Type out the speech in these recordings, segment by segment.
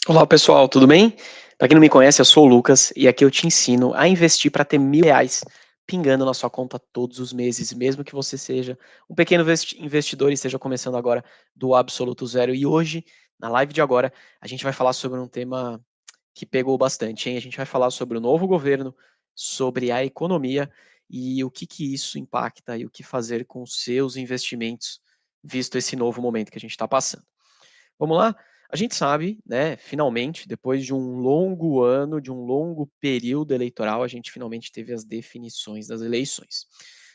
Olá pessoal, tudo bem? Para quem não me conhece, eu sou o Lucas e aqui eu te ensino a investir para ter R$ 1.000 pingando na sua conta todos os meses, mesmo que você seja um pequeno investidor e esteja começando agora do absoluto zero. E hoje, na live de agora, a gente vai falar sobre um tema que pegou bastante, hein? A gente vai falar sobre o novo governo, sobre a economia e o que que isso impacta e o que fazer com os seus investimentos, visto esse novo momento que a gente está passando. Vamos lá? A gente sabe, né, finalmente, depois de um longo ano, de um longo período eleitoral, a gente finalmente teve as definições das eleições.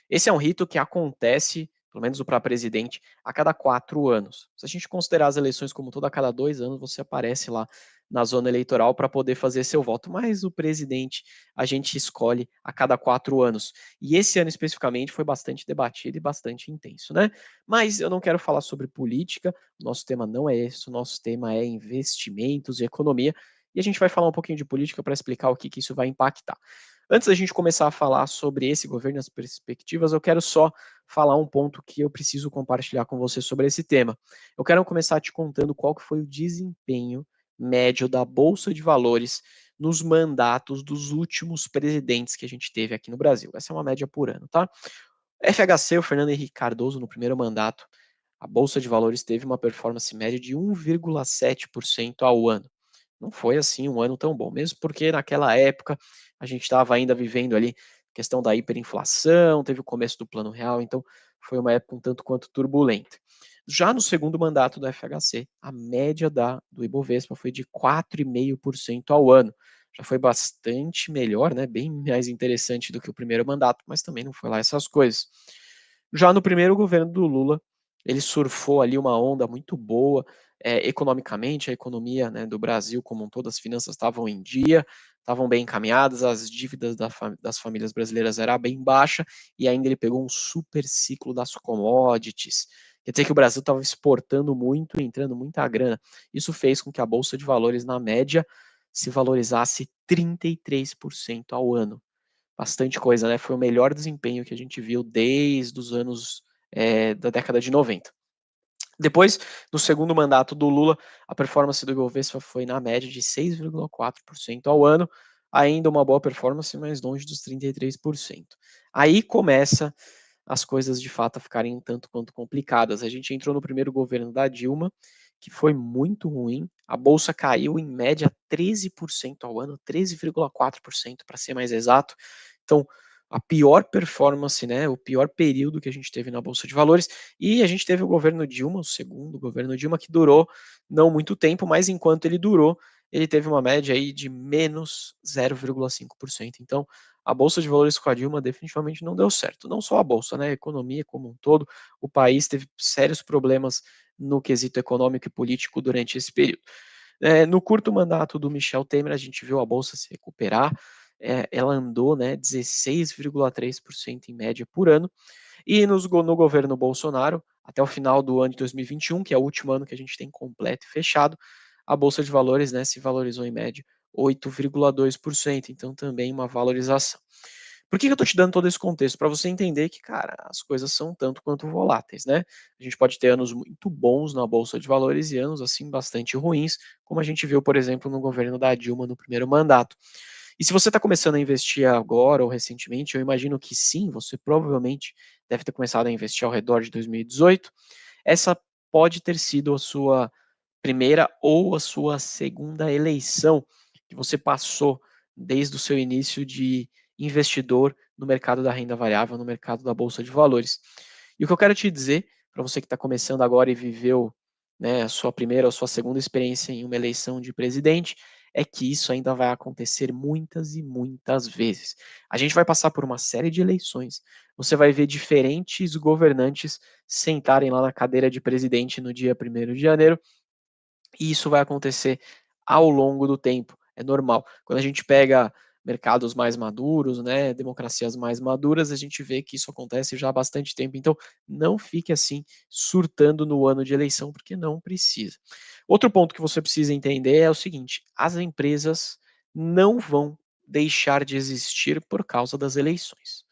Esse é um rito que acontece, pelo menos para presidente, a cada 4 anos. Se a gente considerar as eleições como toda a cada 2 anos, você aparece lá na zona eleitoral para poder fazer seu voto. Mas o presidente a gente escolhe a cada 4 anos. E esse ano especificamente foi bastante debatido e bastante intenso, né? Mas eu não quero falar sobre política, nosso tema não é esse, o nosso tema é investimentos e economia, e a gente vai falar um pouquinho de política para explicar o que que isso vai impactar. Antes da gente começar a falar sobre esse governo e as perspectivas, eu quero só falar um ponto que eu preciso compartilhar com você sobre esse tema. Eu quero começar te contando qual que foi o desempenho médio da Bolsa de Valores nos mandatos dos últimos presidentes que a gente teve aqui no Brasil. Essa é uma média por ano, tá? FHC, o Fernando Henrique Cardoso, no primeiro mandato, a Bolsa de Valores teve uma performance média de 1,7% ao ano. Não foi assim um ano tão bom, mesmo porque naquela época a gente estava ainda vivendo ali questão da hiperinflação, teve o começo do Plano Real, então foi uma época um tanto quanto turbulenta. Já no segundo mandato do FHC, a média do Ibovespa foi de 4,5% ao ano. Já foi bastante melhor, né? Bem mais interessante do que o primeiro mandato, mas também não foi lá essas coisas. Já no primeiro governo do Lula, ele surfou ali uma onda muito boa, economicamente, a economia, né, do Brasil como um todo, as finanças estavam em dia, estavam bem encaminhadas, as dívidas das famílias brasileiras era bem baixa, e ainda ele pegou um super ciclo das commodities. Quer dizer que o Brasil estava exportando muito, entrando muita grana. Isso fez com que a Bolsa de Valores, na média, se valorizasse 33% ao ano. Bastante coisa, né? Foi o melhor desempenho que a gente viu desde os anos da década de 90. Depois, no segundo mandato do Lula, a performance do Ibovespa foi na média de 6,4% ao ano, ainda uma boa performance, mas longe dos 33%. Aí começa as coisas de fato a ficarem um tanto quanto complicadas. A gente entrou no primeiro governo da Dilma, que foi muito ruim. A bolsa caiu em média 13% ao ano, 13,4% para ser mais exato. Então, a pior performance, né, o pior período que a gente teve na bolsa de valores, e a gente teve o governo Dilma, o segundo governo Dilma, que durou não muito tempo, mas enquanto ele durou, ele teve uma média aí de menos 0,5%. Então, a bolsa de valores com a Dilma definitivamente não deu certo. Não só a bolsa, né? A economia como um todo, o país teve sérios problemas no quesito econômico e político durante esse período. No curto mandato do Michel Temer, a gente viu a bolsa se recuperar, ela andou, né, 16,3% em média por ano, e no governo Bolsonaro, até o final do ano de 2021, que é o último ano que a gente tem completo e fechado, a bolsa de valores, né, se valorizou em média 8,2%, então também uma valorização. Por que eu estou te dando todo esse contexto? Para você entender que, cara, as coisas são tanto quanto voláteis, né? A gente pode ter anos muito bons na bolsa de valores e anos assim bastante ruins, como a gente viu, por exemplo, no governo da Dilma no primeiro mandato. E se você está começando a investir agora ou recentemente, eu imagino que sim, você provavelmente deve ter começado a investir ao redor de 2018. Essa pode ter sido a sua primeira ou a sua segunda eleição que você passou desde o seu início de investidor no mercado da renda variável, no mercado da bolsa de valores. E o que eu quero te dizer, para você que está começando agora e viveu, né, a sua primeira ou sua segunda experiência em uma eleição de presidente, é que isso ainda vai acontecer muitas e muitas vezes. A gente vai passar por uma série de eleições. Você vai ver diferentes governantes sentarem lá na cadeira de presidente no dia 1º de janeiro, e isso vai acontecer ao longo do tempo, é normal. Quando a gente pega mercados mais maduros, né, democracias mais maduras, a gente vê que isso acontece já há bastante tempo. Então, não fique assim surtando no ano de eleição, porque não precisa. Outro ponto que você precisa entender é o seguinte: as empresas não vão deixar de existir por causa das eleições,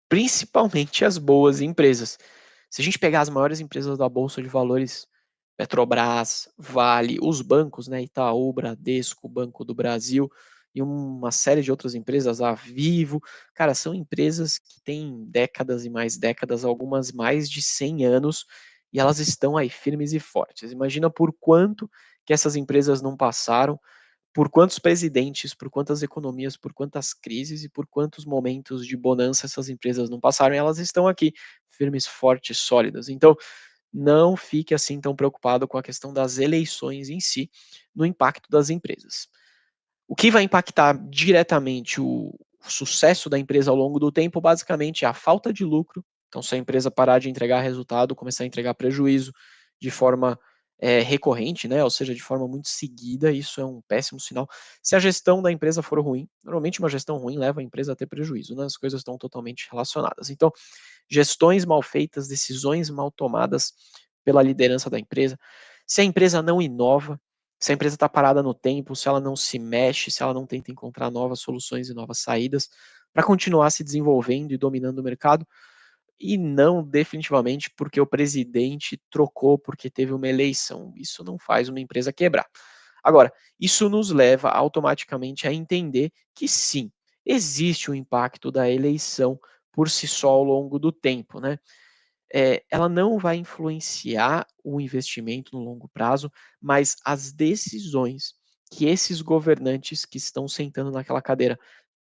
principalmente as boas empresas. Se a gente pegar as maiores empresas da bolsa de valores Petrobras, Vale, os bancos, né, Itaú, Bradesco, Banco do Brasil e uma série de outras empresas, a Vivo, cara, são empresas que têm décadas e mais décadas, algumas mais de 100 anos, e elas estão aí firmes e fortes. Imagina por quanto que essas empresas não passaram, por quantos presidentes, por quantas economias, por quantas crises e por quantos momentos de bonança essas empresas não passaram, e elas estão aqui firmes, fortes, sólidas. Então, não fique assim tão preocupado com a questão das eleições em si, no impacto das empresas. O que vai impactar diretamente o sucesso da empresa ao longo do tempo, basicamente, é a falta de lucro. Então, se a empresa parar de entregar resultado, começar a entregar prejuízo de forma recorrente, né? Ou seja, de forma muito seguida, isso é um péssimo sinal. Se a gestão da empresa for ruim, normalmente uma gestão ruim leva a empresa a ter prejuízo, né? As coisas estão totalmente relacionadas. Então, gestões mal feitas, decisões mal tomadas pela liderança da empresa. Se a empresa não inova, se a empresa está parada no tempo, se ela não se mexe, se ela não tenta encontrar novas soluções e novas saídas para continuar se desenvolvendo e dominando o mercado, e não definitivamente porque o presidente trocou, porque teve uma eleição. Isso não faz uma empresa quebrar. Agora, isso nos leva automaticamente a entender que sim, existe o impacto da eleição por si só ao longo do tempo, né? Ela não vai influenciar o investimento no longo prazo, mas as decisões que esses governantes que estão sentando naquela cadeira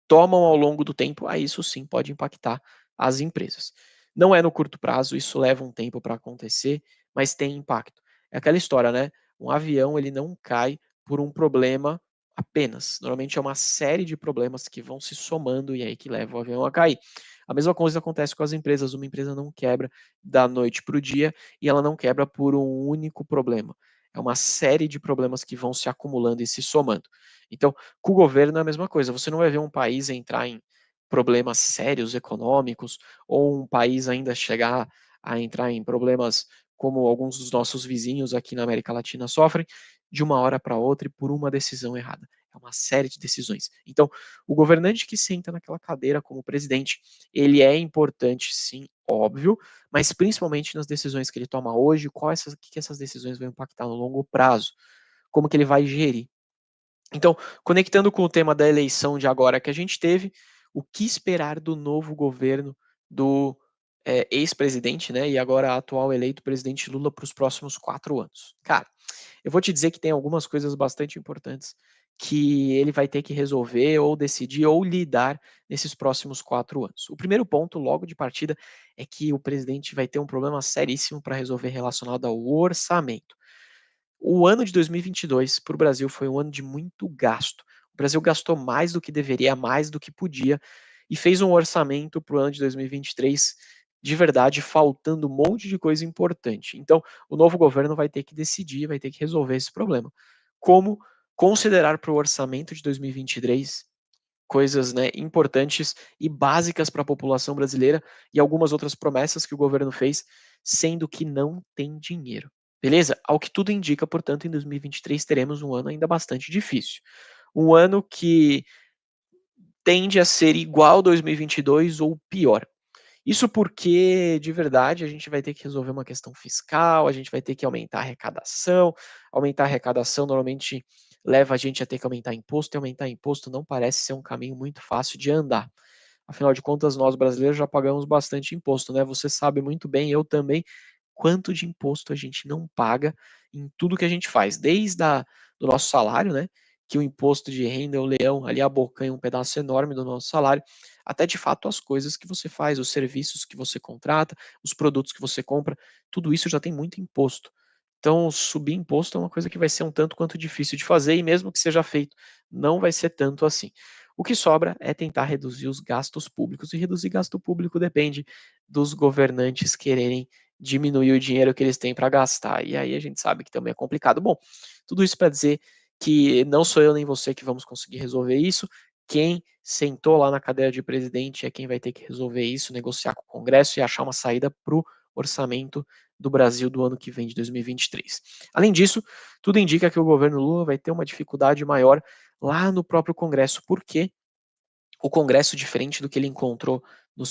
tomam ao longo do tempo, aí isso sim pode impactar as empresas. Não é no curto prazo, isso leva um tempo para acontecer, mas tem impacto. É aquela história, né? Um avião ele não cai por um problema apenas. Normalmente é uma série de problemas que vão se somando e aí que leva o avião a cair. A mesma coisa acontece com as empresas. Uma empresa não quebra da noite para o dia e ela não quebra por um único problema. É uma série de problemas que vão se acumulando e se somando. Então, com o governo é a mesma coisa. Você não vai ver um país entrar em problemas sérios econômicos ou um país ainda chegar a entrar em problemas como alguns dos nossos vizinhos aqui na América Latina sofrem de uma hora para outra e por uma decisão errada. É uma série de decisões. Então, o governante que senta naquela cadeira como presidente, ele é importante, sim, óbvio, mas principalmente nas decisões que ele toma hoje, o que essas decisões vão impactar no longo prazo, como que ele vai gerir. Então, conectando com o tema da eleição de agora que a gente teve, o que esperar do novo governo do ex-presidente, né, e agora atual eleito presidente Lula para os próximos 4 anos? Cara, eu vou te dizer que tem algumas coisas bastante importantes que ele vai ter que resolver ou decidir ou lidar nesses próximos 4 anos. O primeiro ponto, logo de partida, é que o presidente vai ter um problema seríssimo para resolver relacionado ao orçamento. O ano de 2022 para o Brasil foi um ano de muito gasto. O Brasil gastou mais do que deveria, mais do que podia, e fez um orçamento para o ano de 2023 de verdade, faltando um monte de coisa importante. Então, o novo governo vai ter que decidir, vai ter que resolver esse problema. Como considerar para o orçamento de 2023 coisas, né, importantes e básicas para a população brasileira e algumas outras promessas que o governo fez, sendo que não tem dinheiro. Beleza? Ao que tudo indica, portanto, em 2023 teremos um ano ainda bastante difícil. Um ano que tende a ser igual a 2022 ou pior. Isso porque, de verdade, a gente vai ter que resolver uma questão fiscal, a gente vai ter que aumentar a arrecadação. Aumentar a arrecadação normalmente leva a gente a ter que aumentar imposto, e aumentar imposto não parece ser um caminho muito fácil de andar. Afinal de contas, nós brasileiros já pagamos bastante imposto, né? Você sabe muito bem, eu também, quanto de imposto a gente não paga em tudo que a gente faz, desde do nosso salário, né? Que o imposto de renda é o leão, ali abocanha um pedaço enorme do nosso salário, até de fato as coisas que você faz, os serviços que você contrata, os produtos que você compra, tudo isso já tem muito imposto. Então, subir imposto é uma coisa que vai ser um tanto quanto difícil de fazer, e mesmo que seja feito, não vai ser tanto assim. O que sobra é tentar reduzir os gastos públicos, e reduzir gasto público depende dos governantes quererem diminuir o dinheiro que eles têm para gastar, e aí a gente sabe que também é complicado. Bom, tudo isso para dizer que não sou eu nem você que vamos conseguir resolver isso. Quem sentou lá na cadeira de presidente é quem vai ter que resolver isso, negociar com o Congresso e achar uma saída para o orçamento do Brasil do ano que vem, de 2023. Além disso, tudo indica que o governo Lula vai ter uma dificuldade maior lá no próprio Congresso, porque o Congresso, diferente do que ele encontrou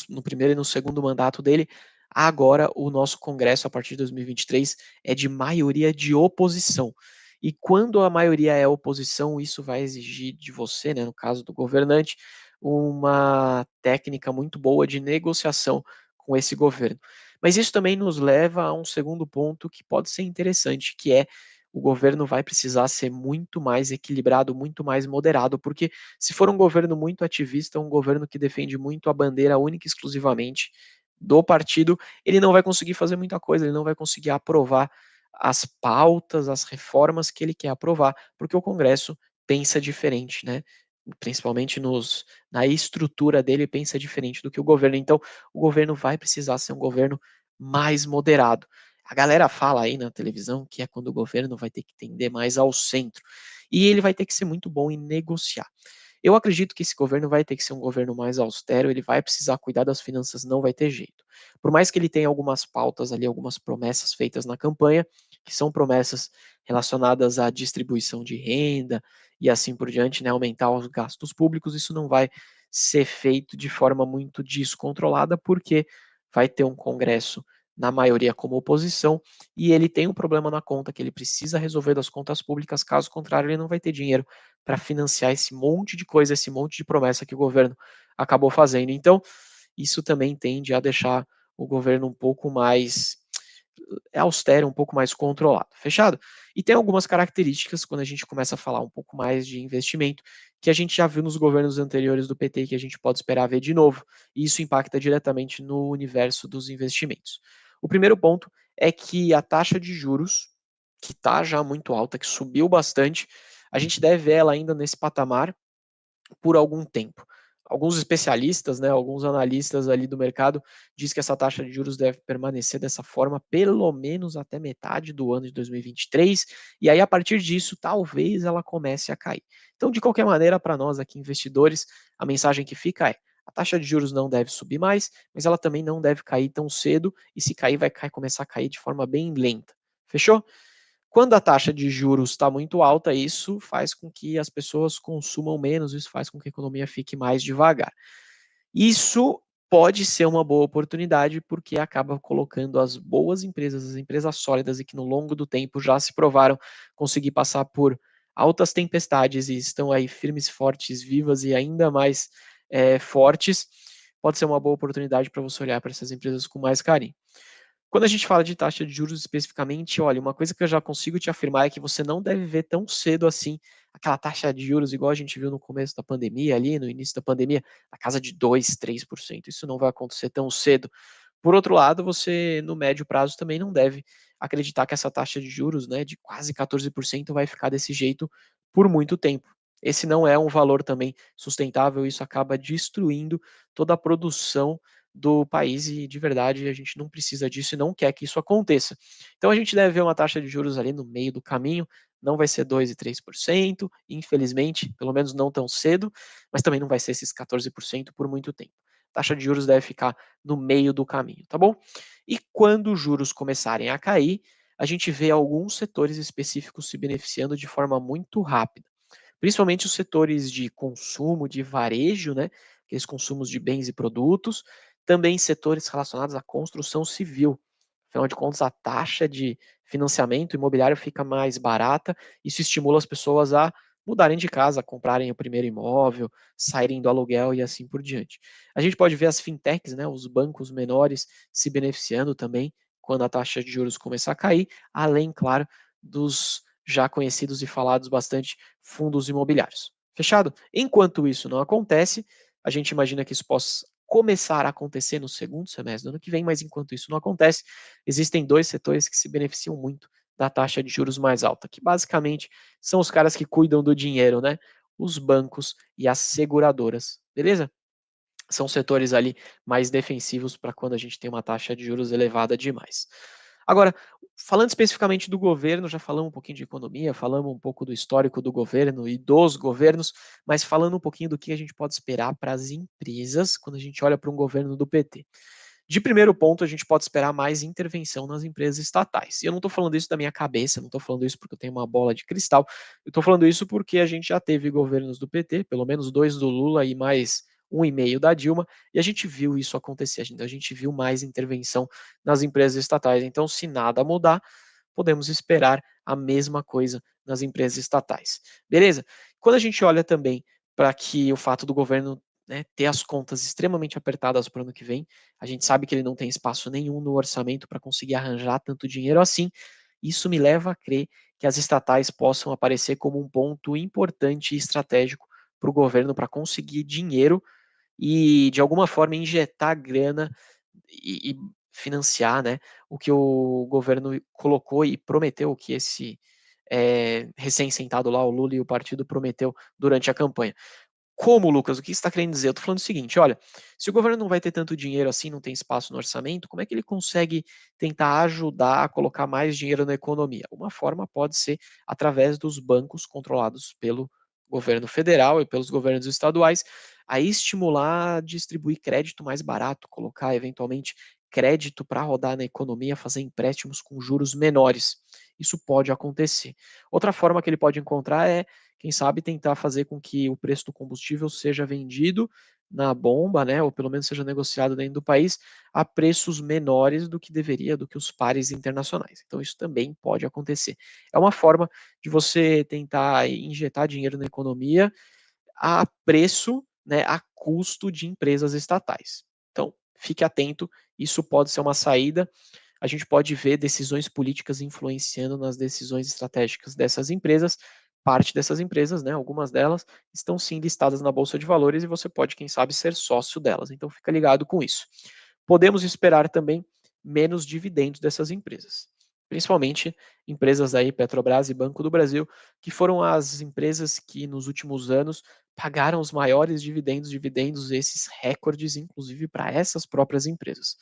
no primeiro e no segundo mandato dele, Agora, o nosso Congresso, a partir de 2023, é de maioria de oposição. E quando a maioria é oposição, isso vai exigir de você, né, no caso do governante, uma técnica muito boa de negociação com esse governo. Mas isso também nos leva a um segundo ponto que pode ser interessante, que é o governo vai precisar ser muito mais equilibrado, muito mais moderado, porque se for um governo muito ativista, um governo que defende muito a bandeira única e exclusivamente do partido, ele não vai conseguir fazer muita coisa, ele não vai conseguir aprovar as pautas, as reformas que ele quer aprovar, porque o Congresso pensa diferente, né? Principalmente na estrutura dele, pensa diferente do que o governo. Então, o governo vai precisar ser um governo mais moderado. A galera fala aí na televisão que é quando o governo vai ter que tender mais ao centro. E ele vai ter que ser muito bom em negociar. Eu acredito que esse governo vai ter que ser um governo mais austero, ele vai precisar cuidar das finanças, não vai ter jeito. Por mais que ele tenha algumas pautas ali, algumas promessas feitas na campanha, que são promessas relacionadas à distribuição de renda e assim por diante, né, aumentar os gastos públicos, isso não vai ser feito de forma muito descontrolada, porque vai ter um Congresso na maioria como oposição, e ele tem um problema na conta que ele precisa resolver das contas públicas, caso contrário, ele não vai ter dinheiro para financiar esse monte de coisa, esse monte de promessa que o governo acabou fazendo. Então, isso também tende a deixar o governo um pouco mais austero, um pouco mais controlado. Fechado? E tem algumas características quando a gente começa a falar um pouco mais de investimento que a gente já viu nos governos anteriores do PT e que a gente pode esperar ver de novo, e isso impacta diretamente no universo dos investimentos. O primeiro ponto é que a taxa de juros, que está já muito alta, que subiu bastante, a gente deve ver ela ainda nesse patamar por algum tempo. Alguns especialistas, né, alguns analistas ali do mercado diz que essa taxa de juros deve permanecer dessa forma pelo menos até metade do ano de 2023, e aí a partir disso talvez ela comece a cair. Então, de qualquer maneira, para nós aqui investidores, a mensagem que fica é: a taxa de juros não deve subir mais, mas ela também não deve cair tão cedo, e se cair vai começar a cair de forma bem lenta. Fechou? Quando a taxa de juros está muito alta, isso faz com que as pessoas consumam menos, isso faz com que a economia fique mais devagar. Isso pode ser uma boa oportunidade, porque acaba colocando as boas empresas, as empresas sólidas e que no longo do tempo já se provaram conseguir passar por altas tempestades e estão aí firmes, fortes, vivas e ainda mais fortes, pode ser uma boa oportunidade para você olhar para essas empresas com mais carinho. Quando a gente fala de taxa de juros especificamente, olha, uma coisa que eu já consigo te afirmar é que você não deve ver tão cedo assim aquela taxa de juros igual a gente viu no começo da pandemia, ali no início da pandemia, na casa de 2, 3%. Isso não vai acontecer tão cedo. Por outro lado, você no médio prazo também não deve acreditar que essa taxa de juros, né, de quase 14% vai ficar desse jeito por muito tempo. Esse não é um valor também sustentável, isso acaba destruindo toda a produção do país e de verdade a gente não precisa disso e não quer que isso aconteça. Então a gente deve ver uma taxa de juros ali no meio do caminho, não vai ser 2 e 3%, infelizmente, pelo menos não tão cedo, mas também não vai ser esses 14% por muito tempo. A taxa de juros deve ficar no meio do caminho, tá bom? E quando os juros começarem a cair, a gente vê alguns setores específicos se beneficiando de forma muito rápida, principalmente os setores de consumo, de varejo, né, aqueles consumos de bens e produtos, também setores relacionados à construção civil. Afinal de contas, a taxa de financiamento imobiliário fica mais barata, isso estimula as pessoas a mudarem de casa, comprarem o primeiro imóvel, saírem do aluguel e assim por diante. A gente pode ver as fintechs, né, os bancos menores se beneficiando também quando a taxa de juros começar a cair, além, claro, dos já conhecidos e falados bastante fundos imobiliários. Fechado? Enquanto isso não acontece, a gente imagina que isso possa começar a acontecer no segundo semestre do ano que vem, mas enquanto isso não acontece, existem dois setores que se beneficiam muito da taxa de juros mais alta, que basicamente são os caras que cuidam do dinheiro, né? Os bancos e as seguradoras, beleza? São setores ali mais defensivos para quando a gente tem uma taxa de juros elevada demais. Agora, falando especificamente do governo, já falamos um pouquinho de economia, falamos um pouco do histórico do governo e dos governos, mas falando um pouquinho do que a gente pode esperar para as empresas quando a gente olha para um governo do PT. De primeiro ponto, a gente pode esperar mais intervenção nas empresas estatais. E eu não estou falando isso da minha cabeça, não estou falando isso porque eu tenho uma bola de cristal, eu estou falando isso porque a gente já teve governos do PT, pelo menos dois do Lula e mais um e-mail da Dilma, e a gente viu isso acontecer, a gente viu mais intervenção nas empresas estatais. Então, se nada mudar, podemos esperar a mesma coisa nas empresas estatais. Beleza? Quando a gente olha também para que o fato do governo, né, ter as contas extremamente apertadas para o ano que vem, a gente sabe que ele não tem espaço nenhum no orçamento para conseguir arranjar tanto dinheiro assim. Isso me leva a crer que as estatais possam aparecer como um ponto importante e estratégico para o governo para conseguir dinheiro e, de alguma forma, injetar grana e financiar, né, o que o governo colocou e prometeu, que esse recém-sentado lá, o Lula e o partido prometeu durante a campanha. Como, Lucas? O que você está querendo dizer? Eu estou falando o seguinte, olha, se o governo não vai ter tanto dinheiro assim, não tem espaço no orçamento, como é que ele consegue tentar ajudar a colocar mais dinheiro na economia? Uma forma pode ser através dos bancos controlados pelo governo federal e pelos governos estaduais, a estimular a distribuir crédito mais barato, colocar eventualmente crédito para rodar na economia, fazer empréstimos com juros menores. Isso pode acontecer. Outra forma que ele pode encontrar é, quem sabe, tentar fazer com que o preço do combustível seja vendido na bomba, né, ou pelo menos seja negociado dentro do país a preços menores do que deveria, do que os pares internacionais. Então isso também pode acontecer. É uma forma de você tentar injetar dinheiro na economia a preço, né, a custo de empresas estatais. Então, fique atento, isso pode ser uma saída. A gente pode ver decisões políticas influenciando nas decisões estratégicas dessas empresas. Parte dessas empresas, né, algumas delas, estão sim listadas na Bolsa de Valores e você pode, quem sabe, ser sócio delas. Então, fica ligado com isso. Podemos esperar também menos dividendos dessas empresas, principalmente empresas aí, Petrobras e Banco do Brasil, que foram as empresas que nos últimos anos pagaram os maiores dividendos, dividendos esses recordes, inclusive para essas próprias empresas.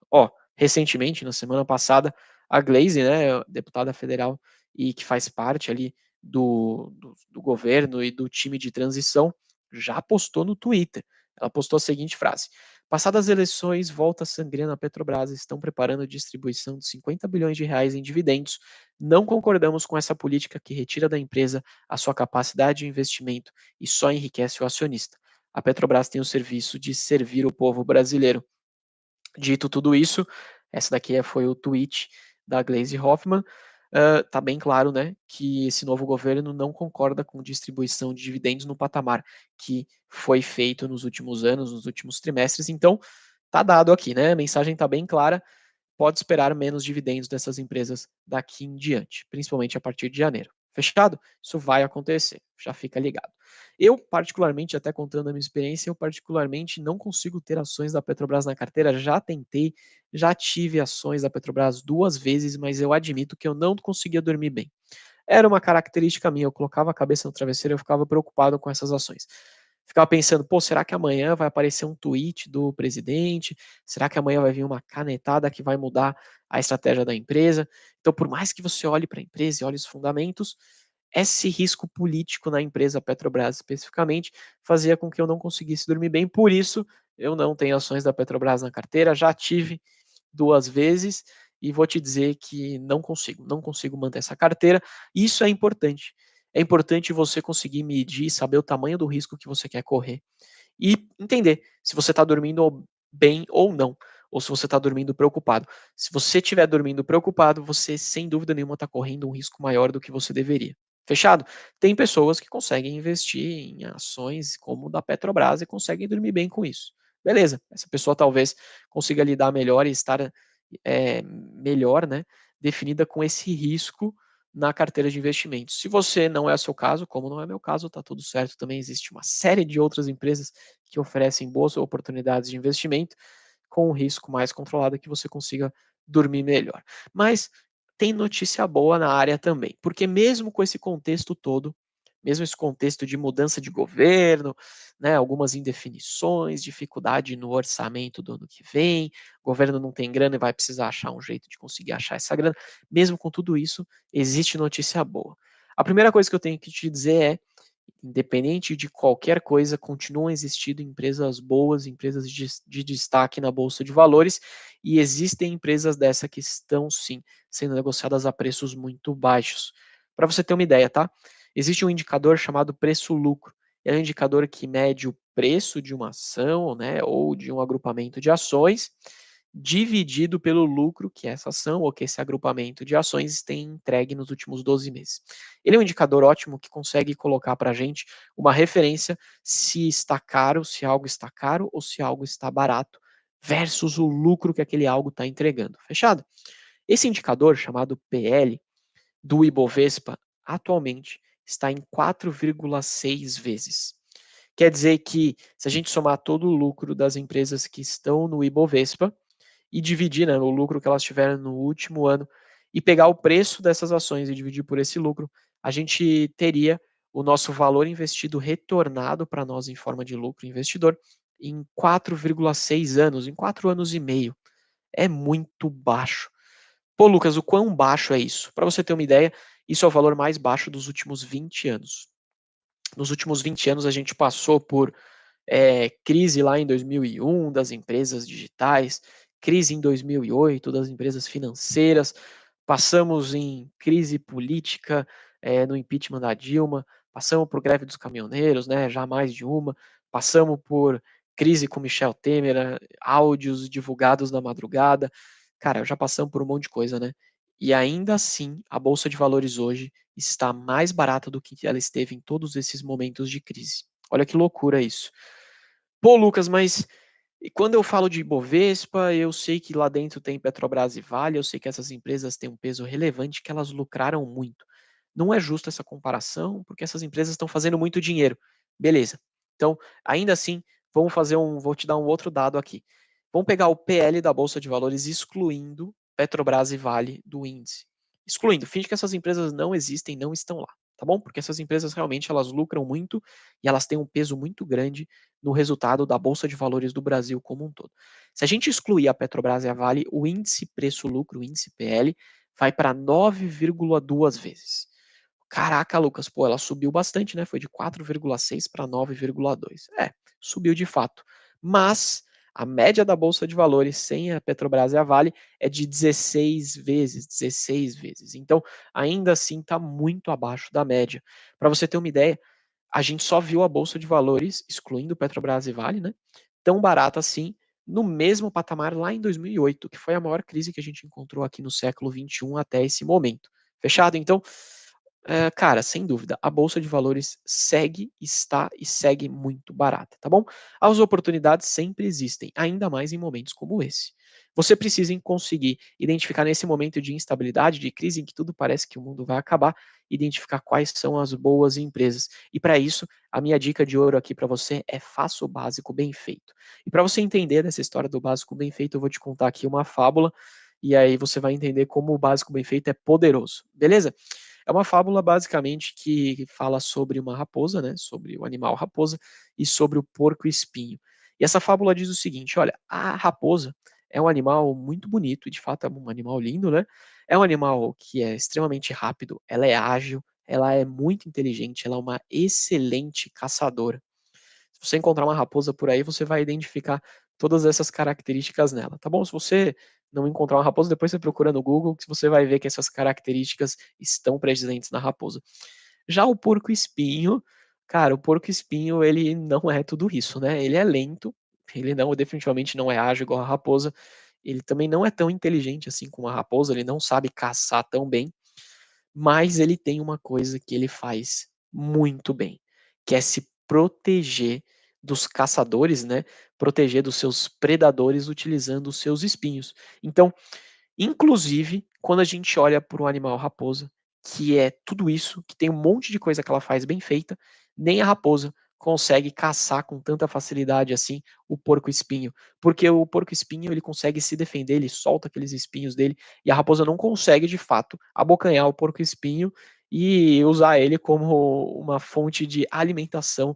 Ó, recentemente, na semana passada, a Glaze, né, deputada federal e que faz parte ali do governo e do time de transição, já postou no Twitter. Ela postou a seguinte frase: passadas as eleições, volta sangria na Petrobras, estão preparando a distribuição de 50 bilhões de reais em dividendos. Não concordamos com essa política que retira da empresa a sua capacidade de investimento e só enriquece o acionista. A Petrobras tem o serviço de servir o povo brasileiro. Dito tudo isso, essa daqui foi o tweet da Gleisi Hoffmann. Tá bem claro, né, que esse novo governo não concorda com distribuição de dividendos no patamar que foi feito nos últimos anos, nos últimos trimestres. Então, tá dado aqui, né? A mensagem tá bem clara. Pode esperar menos dividendos dessas empresas daqui em diante, principalmente a partir de janeiro. Fechado? Isso vai acontecer, já fica ligado. Eu, particularmente, até contando a minha experiência, eu particularmente não consigo ter ações da Petrobras na carteira, já tentei, já tive ações da Petrobras 2 vezes, mas eu admito que eu não conseguia dormir bem. Era uma característica minha, eu colocava a cabeça no travesseiro e eu ficava preocupado com essas ações. Ficava pensando, pô, será que amanhã vai aparecer um tweet do presidente? Será que amanhã vai vir uma canetada que vai mudar a estratégia da empresa? Então, por mais que você olhe para a empresa e olhe os fundamentos, esse risco político na empresa Petrobras especificamente fazia com que eu não conseguisse dormir bem. Por isso, eu não tenho ações da Petrobras na carteira, já tive 2 vezes e vou te dizer que não consigo manter essa carteira. Isso é importante. É importante você conseguir medir, saber o tamanho do risco que você quer correr e entender se você está dormindo bem ou não, ou se você está dormindo preocupado. Se você estiver dormindo preocupado, você sem dúvida nenhuma está correndo um risco maior do que você deveria. Fechado? Tem pessoas que conseguem investir em ações como o da Petrobras e conseguem dormir bem com isso. Beleza, essa pessoa talvez consiga lidar melhor e estar melhor, né, definida com esse risco na carteira de investimentos. Se você não é o seu caso, como não é meu caso, está tudo certo. Também existe uma série de outras empresas que oferecem boas oportunidades de investimento com um risco mais controlado que você consiga dormir melhor. Mas tem notícia boa na área também, porque mesmo com esse contexto todo, mesmo esse contexto de mudança de governo, né, algumas indefinições, dificuldade no orçamento do ano que vem, o governo não tem grana e vai precisar achar um jeito de conseguir achar essa grana. Mesmo com tudo isso, existe notícia boa. A primeira coisa que eu tenho que te dizer é, independente de qualquer coisa, continuam existindo empresas boas, empresas de destaque na bolsa de valores, e existem empresas dessa que estão sim sendo negociadas a preços muito baixos. Para você ter uma ideia, tá? Existe um indicador chamado preço-lucro. É um indicador que mede o preço de uma ação, né, ou de um agrupamento de ações, dividido pelo lucro que essa ação ou que esse agrupamento de ações tem entregue nos últimos 12 meses. Ele é um indicador ótimo que consegue colocar para a gente uma referência se está caro, se algo está caro ou se algo está barato, versus o lucro que aquele algo está entregando. Fechado? Esse indicador, chamado PL, do Ibovespa, atualmente está em 4,6 vezes. Quer dizer que, se a gente somar todo o lucro das empresas que estão no Ibovespa e dividir, né, o lucro que elas tiveram no último ano e pegar o preço dessas ações e dividir por esse lucro, a gente teria o nosso valor investido retornado para nós em forma de lucro investidor em 4,6 anos, em 4 anos e meio. É muito baixo. Pô, Lucas, o quão baixo é isso? Para você ter uma ideia, isso é o valor mais baixo dos últimos 20 anos. Nos últimos 20 anos, a gente passou por crise lá em 2001 das empresas digitais, crise em 2008 das empresas financeiras, passamos em crise política no impeachment da Dilma, passamos por greve dos caminhoneiros, né, já mais de uma, passamos por crise com Michel Temer, áudios divulgados na madrugada, cara, já passamos por um monte de coisa, né? E ainda assim, a Bolsa de Valores hoje está mais barata do que ela esteve em todos esses momentos de crise. Olha que loucura isso. Pô, Lucas, mas e quando eu falo de Ibovespa, eu sei que lá dentro tem Petrobras e Vale, eu sei que essas empresas têm um peso relevante, que elas lucraram muito. Não é justo essa comparação, porque essas empresas estão fazendo muito dinheiro. Beleza. Então, ainda assim, vou te dar um outro dado aqui. Vamos pegar o PL da Bolsa de Valores excluindo Petrobras e Vale do índice. Excluindo, finge que essas empresas não existem, não estão lá, tá bom? Porque essas empresas realmente elas lucram muito e elas têm um peso muito grande no resultado da Bolsa de Valores do Brasil como um todo. Se a gente excluir a Petrobras e a Vale, o índice preço-lucro, o índice PL, vai para 9,2 vezes. Caraca, Lucas, pô, ela subiu bastante, né? Foi de 4,6 para 9,2. Subiu de fato. Mas a média da Bolsa de Valores sem a Petrobras e a Vale é de 16 vezes, 16 vezes. Então, ainda assim, está muito abaixo da média. Para você ter uma ideia, a gente só viu a bolsa de valores, excluindo Petrobras e Vale, né, tão barata assim, no mesmo patamar lá em 2008, que foi a maior crise que a gente encontrou aqui no século 21 até esse momento. Fechado? Então, cara, sem dúvida, a bolsa de valores segue, está e segue muito barata, tá bom? As oportunidades sempre existem, ainda mais em momentos como esse. Você precisa conseguir identificar nesse momento de instabilidade, de crise, em que tudo parece que o mundo vai acabar, identificar quais são as boas empresas. E para isso, a minha dica de ouro aqui para você é faça o básico bem feito. E para você entender dessa história do básico bem feito, eu vou te contar aqui uma fábula, e aí você vai entender como o básico bem feito é poderoso, beleza? É uma fábula basicamente que fala sobre uma raposa, né, sobre o animal raposa e sobre o porco espinho. E essa fábula diz o seguinte: olha, a raposa é um animal muito bonito, de fato é um animal lindo, né? É um animal que é extremamente rápido, ela é ágil, ela é muito inteligente, ela é uma excelente caçadora. Se você encontrar uma raposa por aí, você vai identificar todas essas características nela, tá bom? Se você não encontrar uma raposa, depois você procura no Google, que você vai ver que essas características estão presentes na raposa. Já o porco-espinho, cara, o porco-espinho, ele não é tudo isso, né? Ele é lento, ele não, definitivamente não é ágil igual a raposa, ele também não é tão inteligente assim como a raposa, ele não sabe caçar tão bem, mas ele tem uma coisa que ele faz muito bem, que é se proteger dos caçadores, né, proteger dos seus predadores utilizando os seus espinhos. Então, inclusive, quando a gente olha para o animal raposa, que é tudo isso, que tem um monte de coisa que ela faz bem feita, nem a raposa consegue caçar com tanta facilidade assim o porco-espinho, porque o porco-espinho ele consegue se defender, ele solta aqueles espinhos dele, e a raposa não consegue de fato abocanhar o porco-espinho e usar ele como uma fonte de alimentação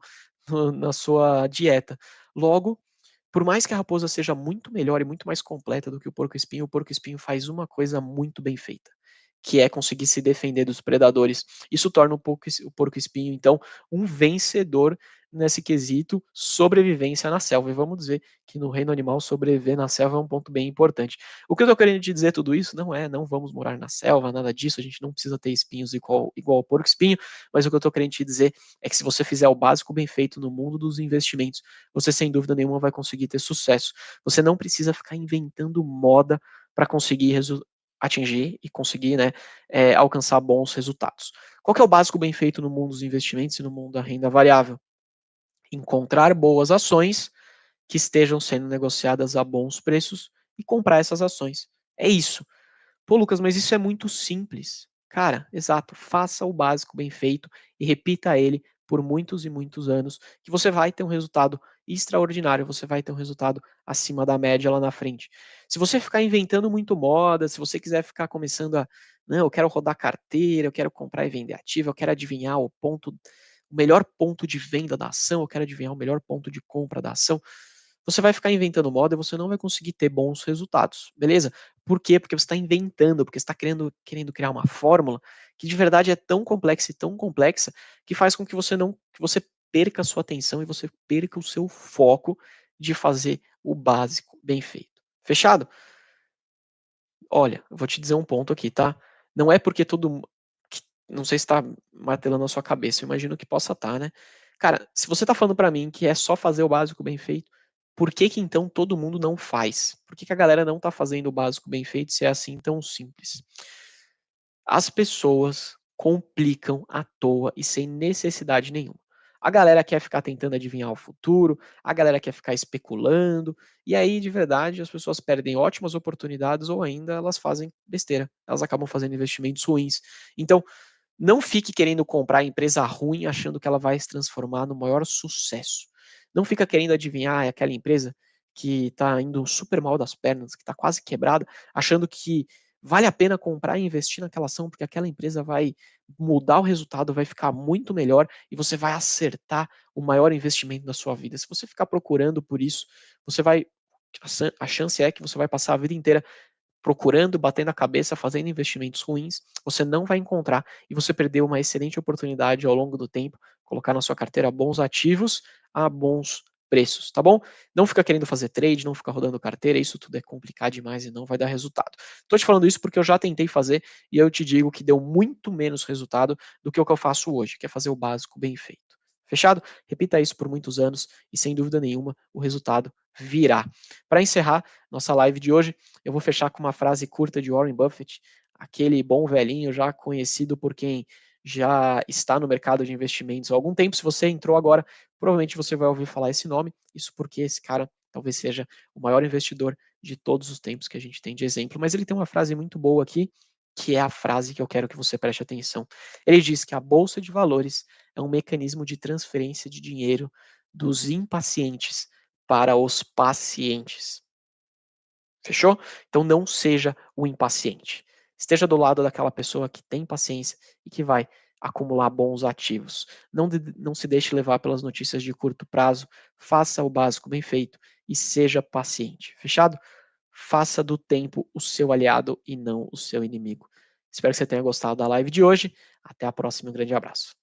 na sua dieta. Logo, por mais que a raposa seja muito melhor e muito mais completa do que o porco-espinho faz uma coisa muito bem feita, que é conseguir se defender dos predadores. Isso torna o porco-espinho, então, um vencedor nesse quesito sobrevivência na selva. E vamos dizer que no reino animal sobreviver na selva é um ponto bem importante. O que eu estou querendo te dizer tudo isso não vamos morar na selva, nada disso, a gente não precisa ter espinhos igual ao porco espinho, mas o que eu estou querendo te dizer é que se você fizer o básico bem feito no mundo dos investimentos, você sem dúvida nenhuma vai conseguir ter sucesso. Você não precisa ficar inventando moda para conseguir atingir e conseguir, né, alcançar bons resultados. Qual que é o básico bem feito no mundo dos investimentos e no mundo da renda variável? Encontrar boas ações que estejam sendo negociadas a bons preços e comprar essas ações. É isso. Pô, Lucas, mas isso é muito simples. Cara, exato. Faça o básico bem feito e repita ele por muitos e muitos anos, que você vai ter um resultado extraordinário, você vai ter um resultado acima da média lá na frente. Se você ficar inventando muito moda, se você quiser ficar começando a, não, eu quero rodar carteira, eu quero comprar e vender ativo, eu quero adivinhar o melhor ponto de venda da ação, eu quero adivinhar o melhor ponto de compra da ação, você vai ficar inventando moda e você não vai conseguir ter bons resultados, beleza? Por quê? Porque você está inventando, porque você está querendo criar uma fórmula que de verdade é tão complexa e tão complexa que faz com que você perca a sua atenção e você perca o seu foco de fazer o básico bem feito. Fechado? Olha, eu vou te dizer um ponto aqui, tá? Não é porque todo mundo. Não sei se tá martelando na sua cabeça, eu imagino que possa estar, né? Cara, se você tá falando pra mim que é só fazer o básico bem feito, por que que então todo mundo não faz? Por que que a galera não tá fazendo o básico bem feito se é assim tão simples? As pessoas complicam à toa e sem necessidade nenhuma. A galera quer ficar tentando adivinhar o futuro, a galera quer ficar especulando, e aí, de verdade, as pessoas perdem ótimas oportunidades ou ainda elas fazem besteira, elas acabam fazendo investimentos ruins. Então, não fique querendo comprar empresa ruim achando que ela vai se transformar no maior sucesso. Não fica querendo adivinhar aquela empresa que está indo super mal das pernas, que está quase quebrada, achando que vale a pena comprar e investir naquela ação porque aquela empresa vai mudar o resultado, vai ficar muito melhor e você vai acertar o maior investimento da sua vida. Se você ficar procurando por isso, você vai a chance é que você vai passar a vida inteira procurando, batendo a cabeça, fazendo investimentos ruins, você não vai encontrar e você perdeu uma excelente oportunidade ao longo do tempo, colocar na sua carteira bons ativos a bons preços, tá bom? Não fica querendo fazer trade, não fica rodando carteira, isso tudo é complicado demais e não vai dar resultado. Tô te falando isso porque eu já tentei fazer e eu te digo que deu muito menos resultado do que o que eu faço hoje, que é fazer o básico bem feito. Fechado? Repita isso por muitos anos e sem dúvida nenhuma o resultado virá. Para encerrar nossa live de hoje, eu vou fechar com uma frase curta de Warren Buffett, aquele bom velhinho já conhecido por quem já está no mercado de investimentos há algum tempo. Se você entrou agora, provavelmente você vai ouvir falar esse nome. Isso porque esse cara talvez seja o maior investidor de todos os tempos que a gente tem de exemplo. Mas ele tem uma frase muito boa aqui, que é a frase que eu quero que você preste atenção. Ele diz que a bolsa de valores é um mecanismo de transferência de dinheiro dos impacientes para os pacientes. Fechou? Então não seja o impaciente. Esteja do lado daquela pessoa que tem paciência e que vai acumular bons ativos. Não se deixe levar pelas notícias de curto prazo. Faça o básico bem feito e seja paciente. Fechado? Faça do tempo o seu aliado e não o seu inimigo. Espero que você tenha gostado da live de hoje. Até a próxima. Um grande abraço.